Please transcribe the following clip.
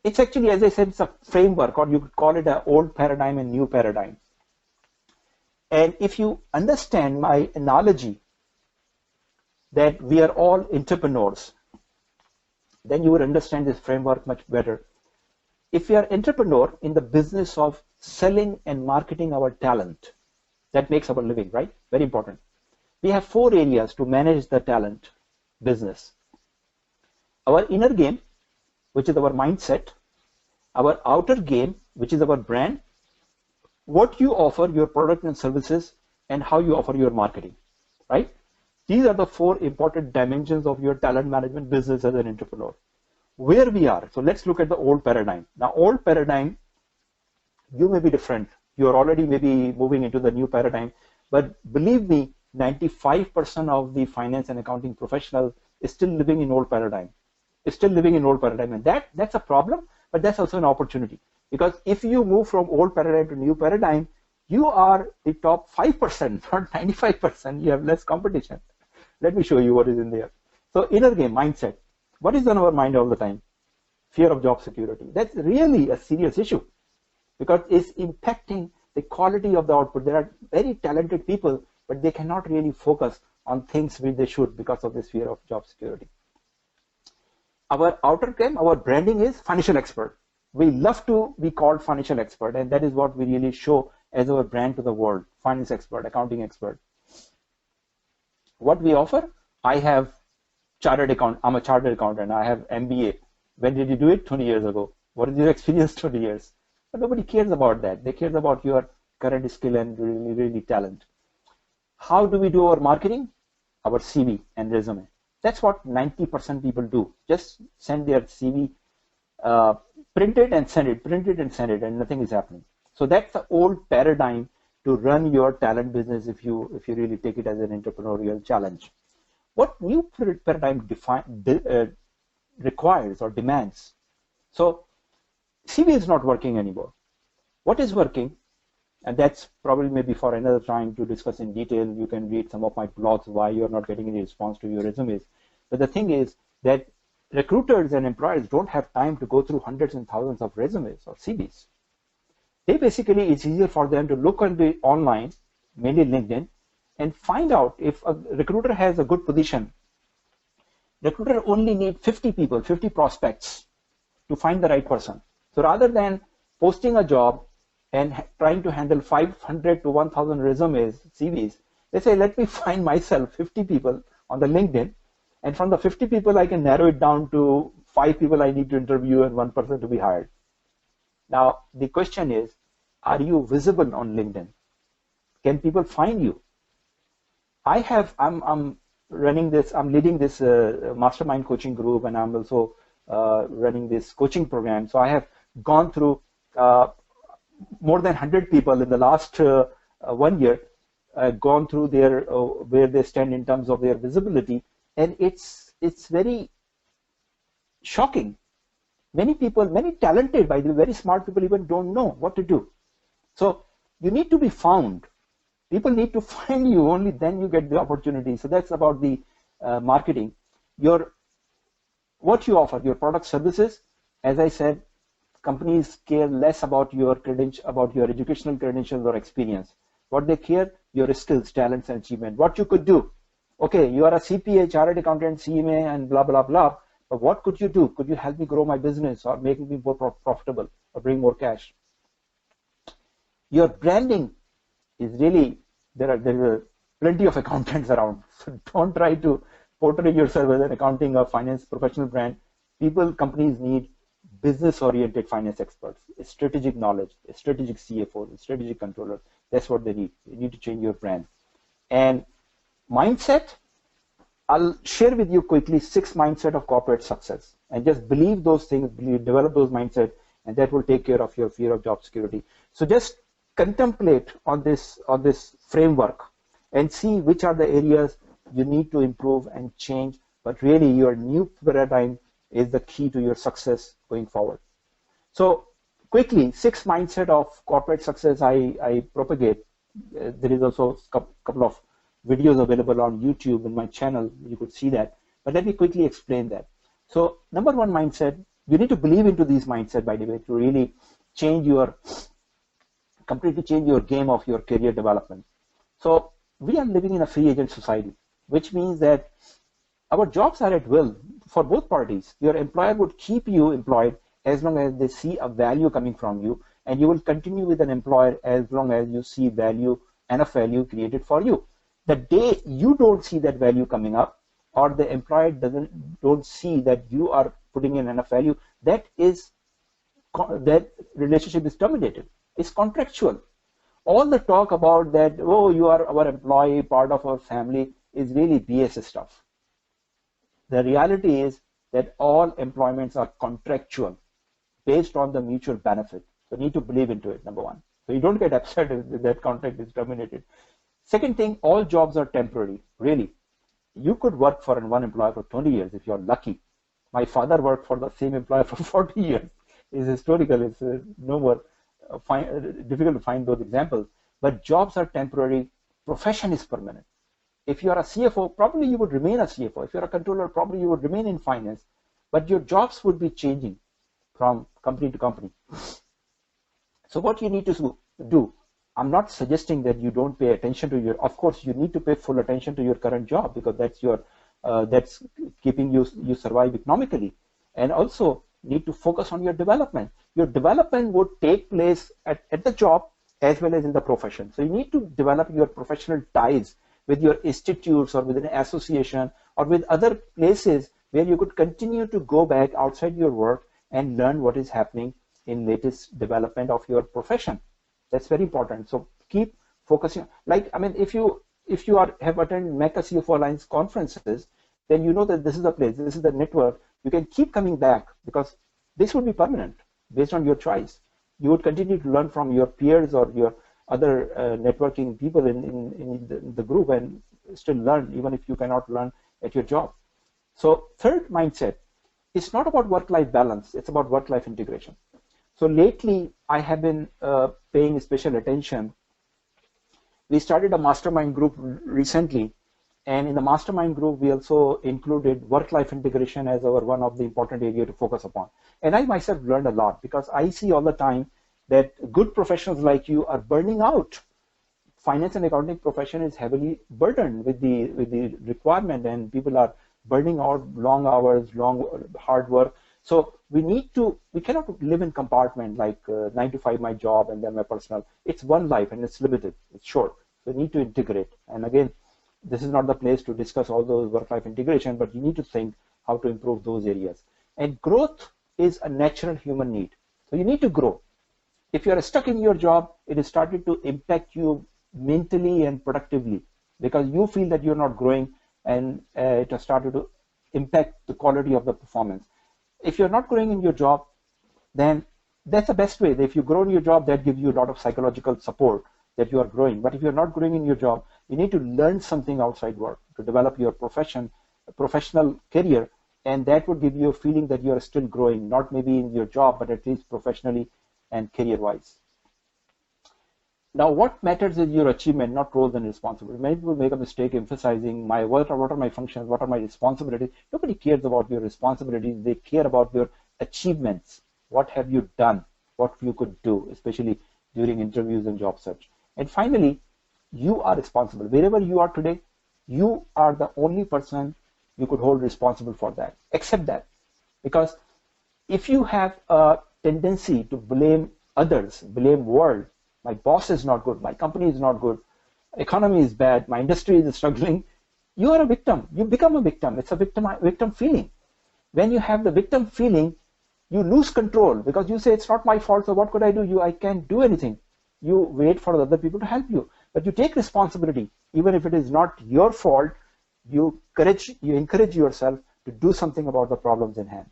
It's actually, as I said, it's a framework, or you could call it an old paradigm and new paradigm. And if you understand my analogy that we are all entrepreneurs, then you would understand this framework much better. If we are entrepreneur in the business of selling and marketing our talent, that makes our living, right? Very important. We have 4 areas to manage the talent business. Our inner game, which is our mindset, our outer game, which is our brand, what you offer, your product and services, and how you offer your marketing, right? These are the 4 important dimensions of your talent management business as an entrepreneur. Where we are, so let's look at the old paradigm. Now, old paradigm, you may be different. You're already maybe moving into the new paradigm, but believe me, 95% of the finance and accounting professional is still living in old paradigm. And that's a problem, but that's also an opportunity. Because if you move from old paradigm to new paradigm, you are the top 5%, not 95%. You have less competition. Let me show you what is in there. So inner game, mindset. What is on our mind all the time? Fear of job security. That's really a serious issue because it's impacting the quality of the output. There are very talented people, but they cannot really focus on things which they should because of this fear of job security. Our outer game, our branding is financial expert. We love to be called financial expert, and that is what we really show as our brand to the world. Finance expert, accounting expert. What we offer, I have chartered account. I'm a chartered accountant. I have MBA. When did you do it? 20 years ago. What is your experience? 20 years. But nobody cares about that. They care about your current skill and really talent. How do we do our marketing? Our CV and resume. That's what 90% people do. Just send their CV, print it and send it, and nothing is happening. So that's the old paradigm to run your talent business if you really take it as an entrepreneurial challenge. What new paradigm requires or demands? So CV is not working anymore. What is working? And that's probably maybe for another time to discuss in detail. You can read some of my blogs why you're not getting any response to your resumes. But the thing is that recruiters and employers don't have time to go through hundreds and thousands of resumes or CVs. They basically, it's easier for them to look on the online, mainly LinkedIn, and find out if a recruiter has a good position. Recruiter only need 50 people, 50 prospects to find the right person. So rather than posting a job and trying to handle 500 to 1,000 resumes, CVs, they say, let me find myself 50 people on the LinkedIn, and from the 50 people, I can narrow it down to 5 people I need to interview and 1 person to be hired. Now, the question is, are you visible on LinkedIn? Can people find you? I'm running this, I'm leading this mastermind coaching group, and I'm also running this coaching program. So I have gone through more than 100 people in the last 1 year, gone through their where they stand in terms of their visibility, and it's very shocking. Many people, many talented, by the way, very smart people even don't know what to do. So you need to be found. People need to find you, only then you get the opportunity. So that's about the marketing. What you offer, your product, services. As I said, companies care less about your about your educational credentials or experience. What they care, your skills, talents, and achievement. What you could do. Okay, you are a CPA, chartered accountant, CMA, and blah blah blah. But what could you do? Could you help me grow my business or make me more profitable or bring more cash? Your branding is really, there is plenty of accountants around. So don't try to portray yourself as an accounting or finance professional brand. Companies need business-oriented finance experts, strategic knowledge, strategic CFO, strategic controller. That's what they need. You need to change your brand. And mindset, I'll share with you quickly 6 mindset of corporate success, and just believe those things, develop those mindset, and that will take care of your fear of job security. So just contemplate on this framework and see which are the areas you need to improve and change. But really, your new paradigm is the key to your success going forward. So quickly, 6 mindset of corporate success I propagate. There is also a couple of videos available on YouTube in my channel. You could see that. But let me quickly explain that. So number 1 mindset, You need to believe into these mindset, by the way, to really completely change your game of your career development. So we are living in a free agent society, which means that our jobs are at will for both parties. Your employer would keep you employed as long as they see a value coming from you, and you will continue with an employer as long as you see value, enough value created for you. The day you don't see that value coming up, or the employer don't see that you are putting in enough value, that relationship is terminated. It's contractual. All the talk about that, oh, you are our employee, part of our family, is really BS stuff. The reality is that all employments are contractual, based on the mutual benefit. So you need to believe into it, number one. So you don't get upset if that contract is terminated. Second thing, all jobs are temporary, really. You could work for one employer for 20 years if you're lucky. My father worked for the same employer for 40 years. It's historical. It's no more difficult to find those examples. But jobs are temporary. Profession is permanent. If you are a CFO, probably you would remain a CFO. If you're a controller, probably you would remain in finance. But your jobs would be changing from company to company. So what you need to do, I'm not suggesting that you don't pay attention to of course you need to pay full attention to your current job, because that's keeping you survive economically, and also need to focus on your development. Your development would take place at the job as well as in the profession. So you need to develop your professional ties with your institutes or with an association or with other places where you could continue to go back outside your work and learn what is happening in latest development of your profession. That's very important. So keep focusing. If you have attended MECA CFO Alliance conferences, then you know that this is the place, this is the network. You can keep coming back, because this would be permanent based on your choice. You would continue to learn from your peers or your other networking people in the group, and still learn even if you cannot learn at your job. So third mindset, it's not about work-life balance, it's about work-life integration. So lately I have been paying special attention. We started a mastermind group recently, and in the mastermind group we also included work-life integration as our one of the important area to focus upon. And I myself learned a lot, because I see all the time that good professionals like you are burning out. Finance and accounting profession is heavily burdened with the requirement, and people are burning out long hours, long hard work. So we cannot live in compartment like 9 to 5 my job and then my personal. It's one life and it's limited, it's short. So we need to integrate. And again, this is not the place to discuss all those work-life integration, but you need to think how to improve those areas. And growth is a natural human need. So you need to grow. If you're stuck in your job, it has started to impact you mentally and productively, because you feel that you're not growing, and it has started to impact the quality of the performance. If you're not growing in your job, then that's the best way. If you grow in your job, that gives you a lot of psychological support that you are growing. But if you're not growing in your job, you need to learn something outside work to develop your professional career, and that would give you a feeling that you are still growing, not maybe in your job, but at least professionally and career-wise. Now, what matters is your achievement, not roles and responsibilities. Many people make a mistake emphasizing what are my functions, what are my responsibilities. Nobody cares about your responsibilities. They care about your achievements. What have you done? What you could do, especially during interviews and job search. And finally, you are responsible. Wherever you are today, you are the only person you could hold responsible for that. Accept that. Because if you have a tendency to blame others, blame world, my boss is not good, my company is not good, economy is bad, my industry is struggling, you are a victim. You become a victim. It's a victim feeling. When you have the victim feeling, you lose control, because you say it's not my fault, so what could I do? I can't do anything. You wait for other people to help you. But you take responsibility, even if it is not your fault. You encourage yourself to do something about the problems in hand.